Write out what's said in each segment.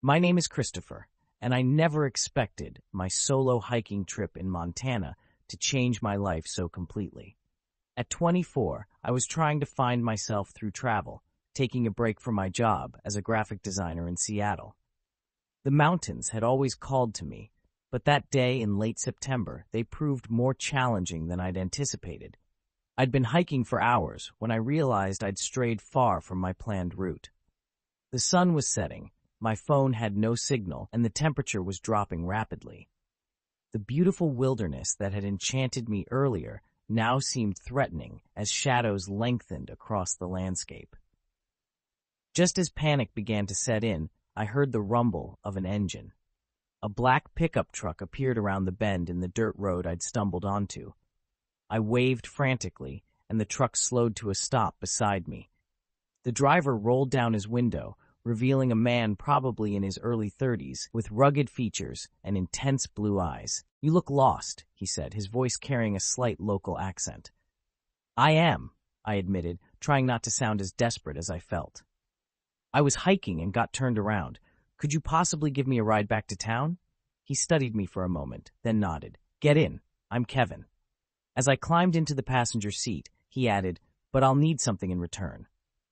My name is Christopher, and I never expected my solo hiking trip in Montana to change my life so completely. At 24, I was trying to find myself through travel, taking a break from my job as a graphic designer in Seattle. The mountains had always called to me, but that day in late September, they proved more challenging than I'd anticipated. I'd been hiking for hours when I realized I'd strayed far from my planned route. The sun was setting, my phone had no signal, and the temperature was dropping rapidly. The beautiful wilderness that had enchanted me earlier now seemed threatening as shadows lengthened across the landscape. Just as panic began to set in, I heard the rumble of an engine. A black pickup truck appeared around the bend in the dirt road I'd stumbled onto. I waved frantically, and the truck slowed to a stop beside me. The driver rolled down his window, revealing a man probably in his early 30s, with rugged features and intense blue eyes. "You look lost," he said, his voice carrying a slight local accent. "I am," I admitted, trying not to sound as desperate as I felt. "I was hiking and got turned around. Could you possibly give me a ride back to town?" He studied me for a moment, then nodded. "Get in. I'm Kevin." As I climbed into the passenger seat, he added, "But I'll need something in return."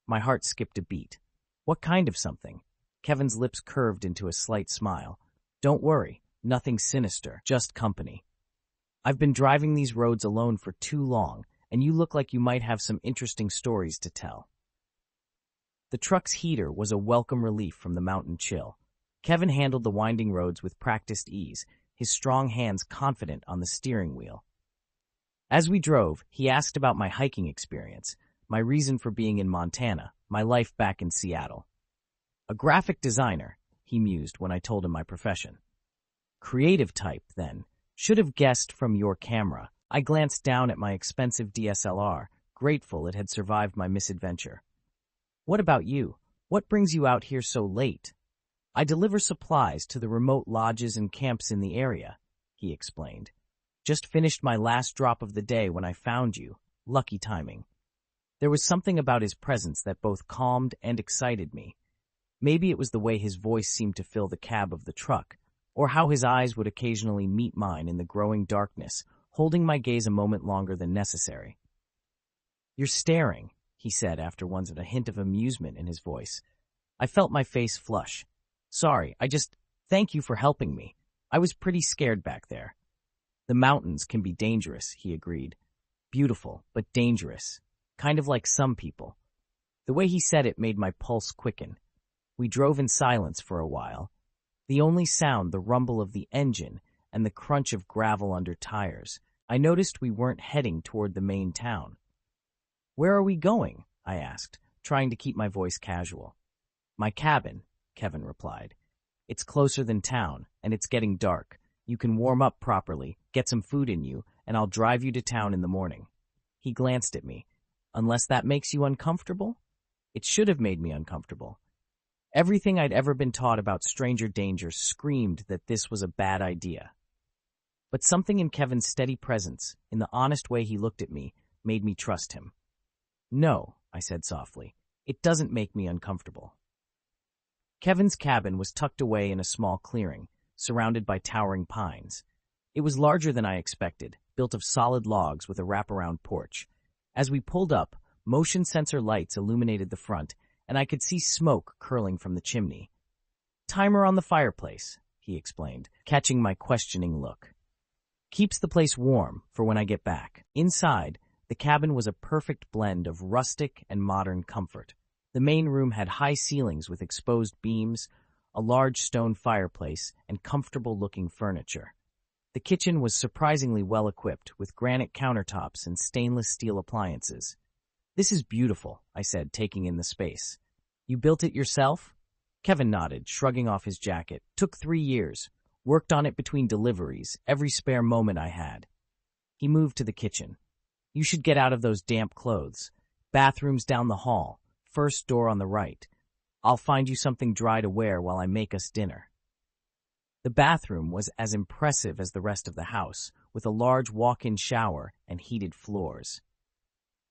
My heart skipped a beat. "What kind of something?" Kevin's lips curved into a slight smile. "Don't worry, nothing sinister, just company. I've been driving these roads alone for too long, and you look like you might have some interesting stories to tell." The truck's heater was a welcome relief from the mountain chill. Kevin handled the winding roads with practiced ease, his strong hands confident on the steering wheel. As we drove, he asked about my hiking experience, my reason for being in Montana, my life back in Seattle. "A graphic designer," he mused when I told him my profession. "Creative type, then. Should have guessed from your camera." I glanced down at my expensive DSLR, grateful it had survived my misadventure. "What about you? What brings you out here so late?" "I deliver supplies to the remote lodges and camps in the area," he explained. "Just finished my last drop of the day when I found you. Lucky timing." There was something about his presence that both calmed and excited me. Maybe it was the way his voice seemed to fill the cab of the truck, or how his eyes would occasionally meet mine in the growing darkness, holding my gaze a moment longer than necessary. "You're staring," he said after once with a hint of amusement in his voice. I felt my face flush. "Sorry, thank you for helping me. I was pretty scared back there." "The mountains can be dangerous," he agreed. "Beautiful, but dangerous. Kind of like some people." The way he said it made my pulse quicken. We drove in silence for a while. The only sound, the rumble of the engine and the crunch of gravel under tires. I noticed we weren't heading toward the main town. "Where are we going?" I asked, trying to keep my voice casual. "My cabin," Kevin replied. "It's closer than town, and it's getting dark. You can warm up properly, get some food in you, and I'll drive you to town in the morning." He glanced at me. "Unless that makes you uncomfortable?" It should have made me uncomfortable. Everything I'd ever been taught about stranger danger screamed that this was a bad idea. But something in Kevin's steady presence, in the honest way he looked at me, made me trust him. "No," I said softly. "It doesn't make me uncomfortable." Kevin's cabin was tucked away in a small clearing, surrounded by towering pines. It was larger than I expected, built of solid logs with a wraparound porch. As we pulled up, motion sensor lights illuminated the front, and I could see smoke curling from the chimney. "Timer on the fireplace," he explained, catching my questioning look. "Keeps the place warm for when I get back." Inside, the cabin was a perfect blend of rustic and modern comfort. The main room had high ceilings with exposed beams, a large stone fireplace, and comfortable-looking furniture. The kitchen was surprisingly well-equipped, with granite countertops and stainless steel appliances. "This is beautiful," I said, taking in the space. "You built it yourself?" Kevin nodded, shrugging off his jacket. "Took 3 years. Worked on it between deliveries, every spare moment I had." He moved to the kitchen. "You should get out of those damp clothes. Bathroom's down the hall, first door on the right. I'll find you something dry to wear while I make us dinner." The bathroom was as impressive as the rest of the house, with a large walk-in shower and heated floors.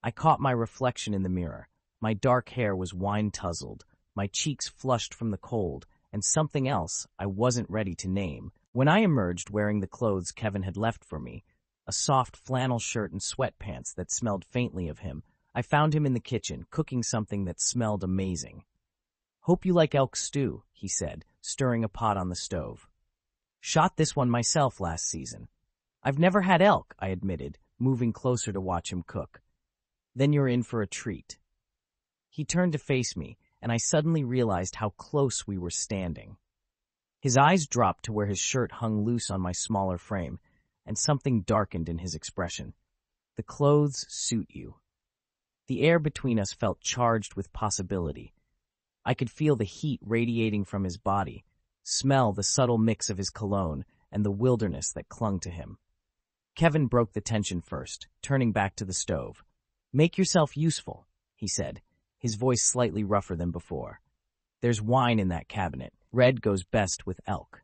I caught my reflection in the mirror. My dark hair was wine-tousled, my cheeks flushed from the cold, and something else I wasn't ready to name. When I emerged wearing the clothes Kevin had left for me, a soft flannel shirt and sweatpants that smelled faintly of him, I found him in the kitchen, cooking something that smelled amazing. "Hope you like elk stew," he said, stirring a pot on the stove. "Shot this one myself last season." "I've never had elk," I admitted, moving closer to watch him cook. "Then you're in for a treat." He turned to face me, and I suddenly realized how close we were standing. His eyes dropped to where his shirt hung loose on my smaller frame, and something darkened in his expression. "The clothes suit you." The air between us felt charged with possibility. I could feel the heat radiating from his body, smell the subtle mix of his cologne, and the wilderness that clung to him. Kevin broke the tension first, turning back to the stove. "Make yourself useful," he said, his voice slightly rougher than before. "There's wine in that cabinet. Red goes best with elk."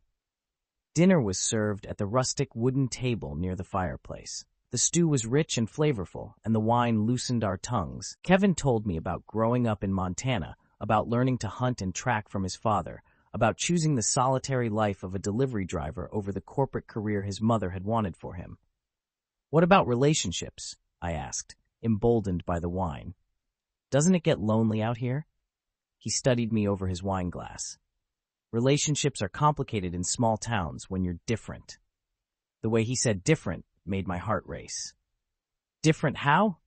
Dinner was served at the rustic wooden table near the fireplace. The stew was rich and flavorful, and the wine loosened our tongues. Kevin told me about growing up in Montana, about learning to hunt and track from his father, about choosing the solitary life of a delivery driver over the corporate career his mother had wanted for him. "What about relationships?" I asked, emboldened by the wine. "Doesn't it get lonely out here?" He studied me over his wine glass. "Relationships are complicated in small towns when you're different." The way he said different made my heart race. "Different how?"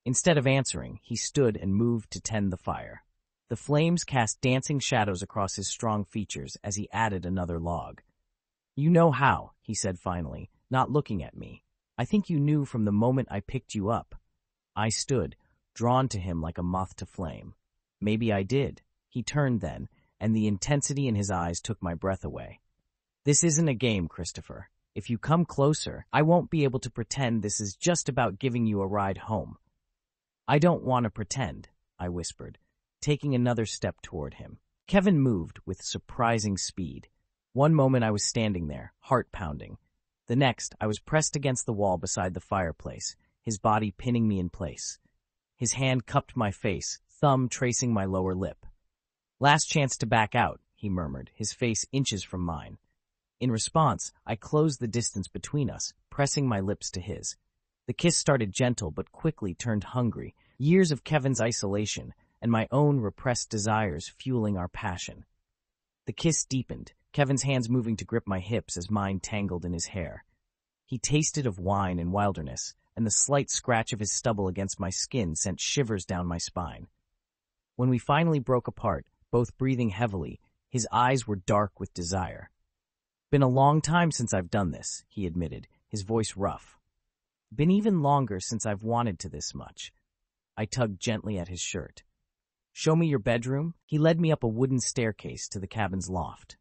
Instead of answering, he stood and moved to tend the fire. The flames cast dancing shadows across his strong features as he added another log. "You know how," he said finally, not looking at me. "I think you knew from the moment I picked you up." I stood, drawn to him like a moth to flame. "Maybe I did." He turned then, and the intensity in his eyes took my breath away. "This isn't a game, Christopher. If you come closer, I won't be able to pretend this is just about giving you a ride home." "I don't want to pretend," I whispered, taking another step toward him. Kevin moved with surprising speed. One moment I was standing there, heart pounding. The next, I was pressed against the wall beside the fireplace, his body pinning me in place. His hand cupped my face, thumb tracing my lower lip. "Last chance to back out," he murmured, his face inches from mine. In response, I closed the distance between us, pressing my lips to his. The kiss started gentle but quickly turned hungry, years of Kevin's isolation and my own repressed desires fueling our passion. The kiss deepened, Kevin's hands moving to grip my hips as mine tangled in his hair. He tasted of wine and wilderness, and the slight scratch of his stubble against my skin sent shivers down my spine. When we finally broke apart, both breathing heavily, his eyes were dark with desire. "Been a long time since I've done this," he admitted, his voice rough. "Been even longer since I've wanted to this much." I tugged gently at his shirt. "Show me your bedroom." He led me up a wooden staircase to the cabin's loft.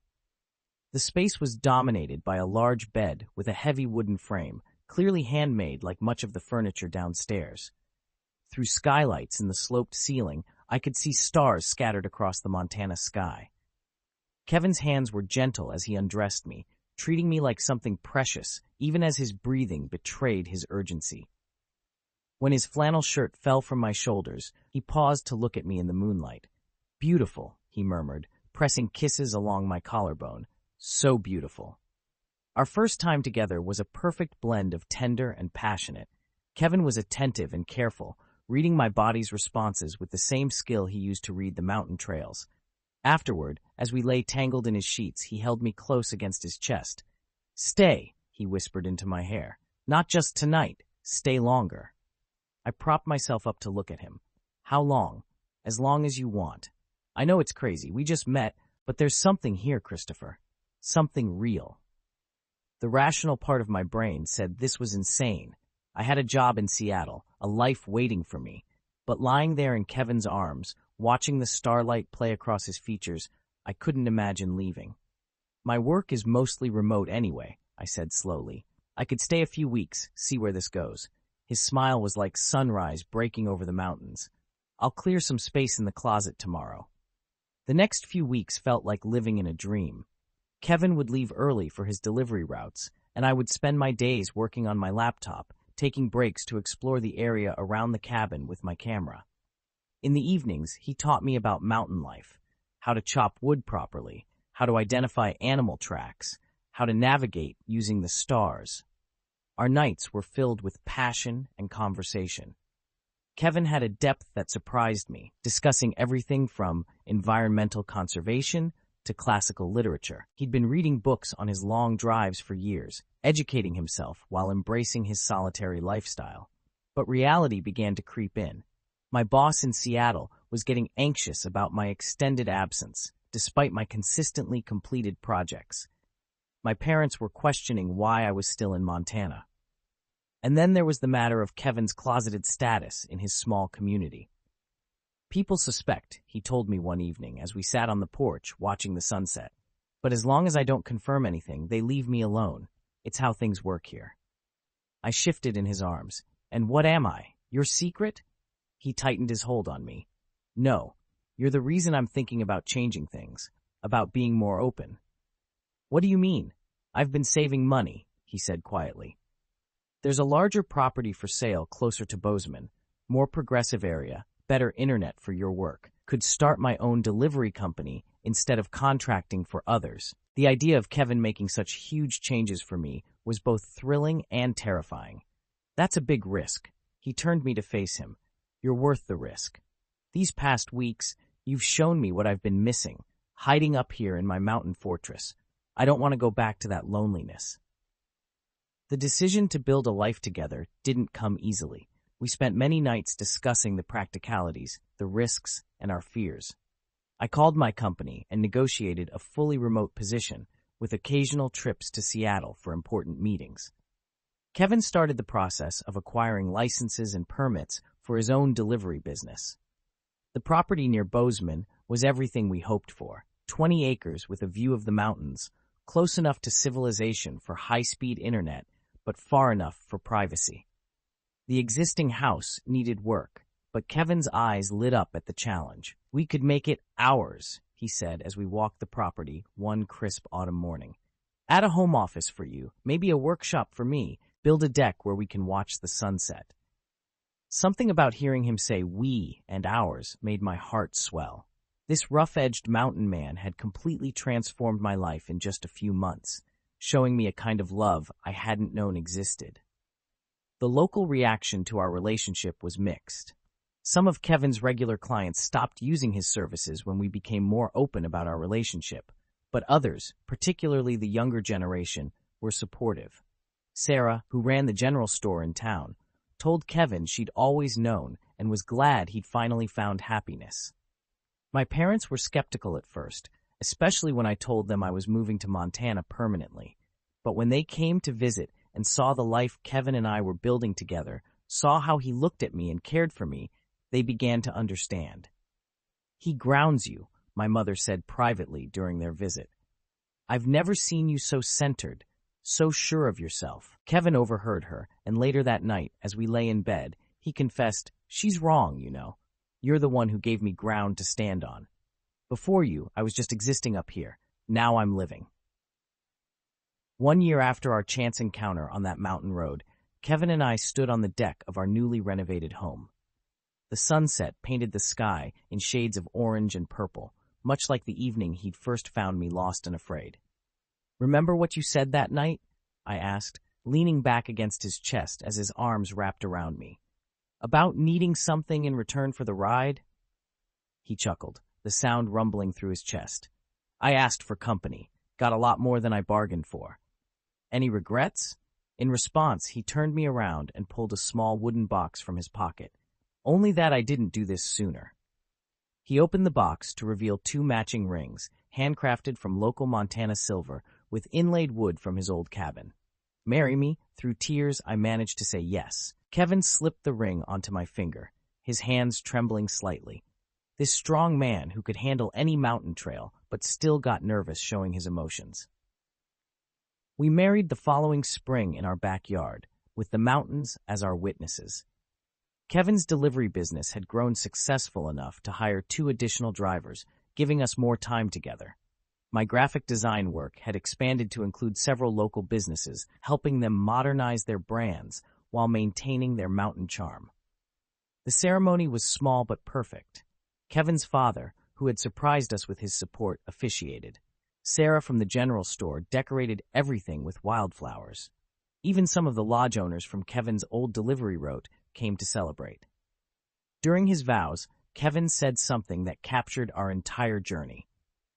The space was dominated by a large bed with a heavy wooden frame, clearly handmade like much of the furniture downstairs. Through skylights in the sloped ceiling, I could see stars scattered across the Montana sky. Kevin's hands were gentle as he undressed me, treating me like something precious, even as his breathing betrayed his urgency. When his flannel shirt fell from my shoulders, he paused to look at me in the moonlight. "Beautiful," he murmured, pressing kisses along my collarbone. "So beautiful." Our first time together was a perfect blend of tender and passionate. Kevin was attentive and careful, reading my body's responses with the same skill he used to read the mountain trails. Afterward, as we lay tangled in his sheets, he held me close against his chest. "Stay," he whispered into my hair. "Not just tonight. Stay longer." I propped myself up to look at him. "How long?" "As long as you want." "I know it's crazy. We just met, but there's something here, Christopher. Something real." The rational part of my brain said this was insane. I had a job in Seattle, a life waiting for me. But lying there in Kevin's arms, watching the starlight play across his features, I couldn't imagine leaving. "My work is mostly remote anyway," I said slowly. "I could stay a few weeks, see where this goes." His smile was like sunrise breaking over the mountains. "I'll clear some space in the closet tomorrow." The next few weeks felt like living in a dream. Kevin would leave early for his delivery routes, and I would spend my days working on my laptop, taking breaks to explore the area around the cabin with my camera. In the evenings, he taught me about mountain life, how to chop wood properly, how how to identify animal tracks, how to navigate using the stars. Our nights were filled with passion and conversation. Kevin had a depth that surprised me, discussing everything from environmental conservation to classical literature. He'd been reading books on his long drives for years, educating himself while embracing his solitary lifestyle. But reality began to creep in. My boss in Seattle was getting anxious about my extended absence, despite my consistently completed projects. My parents were questioning why I was still in Montana. And then there was the matter of Kevin's closeted status in his small community. People suspect, he told me one evening as we sat on the porch watching the sunset. But as long as I don't confirm anything, they leave me alone. It's how things work here. I shifted in his arms. And what am I? Your secret? He tightened his hold on me. No, you're the reason I'm thinking about changing things, about being more open. What do you mean? I've been saving money, he said quietly. There's a larger property for sale closer to Bozeman, more progressive area, better internet for your work. Could start my own delivery company instead of contracting for others. The idea of Kevin making such huge changes for me was both thrilling and terrifying. That's a big risk. He turned me to face him. You're worth the risk. These past weeks, you've shown me what I've been missing, hiding up here in my mountain fortress. I don't want to go back to that loneliness. The decision to build a life together didn't come easily. We spent many nights discussing the practicalities, the risks, and our fears. I called my company and negotiated a fully remote position with occasional trips to Seattle for important meetings. Kevin started the process of acquiring licenses and permits for his own delivery business. The property near Bozeman was everything we hoped for, 20 acres with a view of the mountains, close enough to civilization for high-speed internet, but far enough for privacy. The existing house needed work, but Kevin's eyes lit up at the challenge. We could make it ours, he said as we walked the property one crisp autumn morning. Add a home office for you, maybe a workshop for me, build a deck where we can watch the sunset. Something about hearing him say we and ours made my heart swell. This rough-edged mountain man had completely transformed my life in just a few months, showing me a kind of love I hadn't known existed. The local reaction to our relationship was mixed. Some of Kevin's regular clients stopped using his services when we became more open about our relationship, but others, particularly the younger generation, were supportive. Sarah, who ran the general store in town, told Kevin she'd always known and was glad he'd finally found happiness. My parents were skeptical at first, especially when I told them I was moving to Montana permanently. But when they came to visit and saw the life Kevin and I were building together, saw how he looked at me and cared for me, they began to understand. He grounds you, my mother said privately during their visit. I've never seen you so centered, so sure of yourself. Kevin overheard her, and later that night, as we lay in bed, he confessed, she's wrong, you know. You're the one who gave me ground to stand on. Before you, I was just existing up here. Now I'm living. 1 year after our chance encounter on that mountain road, Kevin and I stood on the deck of our newly renovated home. The sunset painted the sky in shades of orange and purple, much like the evening he'd first found me lost and afraid. Remember what you said that night? I asked, leaning back against his chest as his arms wrapped around me. About needing something in return for the ride? He chuckled, the sound rumbling through his chest. I asked for company, got a lot more than I bargained for. Any regrets? In response, he turned me around and pulled a small wooden box from his pocket. Only that I didn't do this sooner. He opened the box to reveal 2 matching rings, handcrafted from local Montana silver, with inlaid wood from his old cabin. Marry me? Through tears, I managed to say yes. Kevin slipped the ring onto my finger, his hands trembling slightly. This strong man who could handle any mountain trail, but still got nervous showing his emotions. We married the following spring in our backyard, with the mountains as our witnesses. Kevin's delivery business had grown successful enough to hire 2 additional drivers, giving us more time together. My graphic design work had expanded to include several local businesses, helping them modernize their brands while maintaining their mountain charm. The ceremony was small but perfect. Kevin's father, who had surprised us with his support, officiated. Sarah from the general store decorated everything with wildflowers. Even some of the lodge owners from Kevin's old delivery route came to celebrate. During his vows, Kevin said something that captured our entire journey.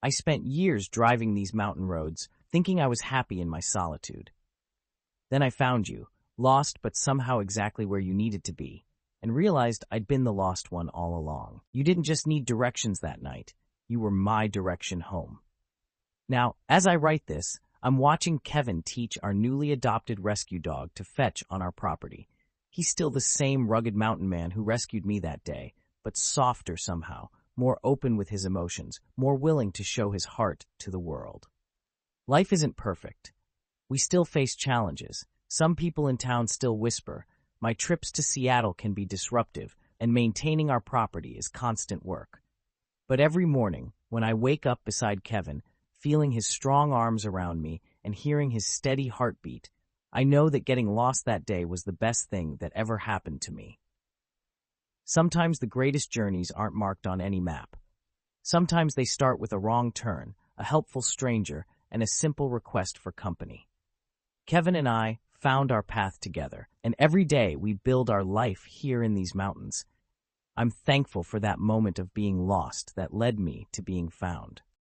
I spent years driving these mountain roads, thinking I was happy in my solitude. Then I found you, lost but somehow exactly where you needed to be, and realized I'd been the lost one all along. You didn't just need directions that night, you were my direction home. Now, as I write this, I'm watching Kevin teach our newly adopted rescue dog to fetch on our property. He's still the same rugged mountain man who rescued me that day, but softer somehow, more open with his emotions, more willing to show his heart to the world. Life isn't perfect. We still face challenges. Some people in town still whisper. My trips to Seattle can be disruptive, and maintaining our property is constant work. But every morning, when I wake up beside Kevin, feeling his strong arms around me and hearing his steady heartbeat, I know that getting lost that day was the best thing that ever happened to me. Sometimes the greatest journeys aren't marked on any map. Sometimes they start with a wrong turn, a helpful stranger, and a simple request for company. Kevin and I found our path together, and every day we build our life here in these mountains. I'm thankful for that moment of being lost that led me to being found.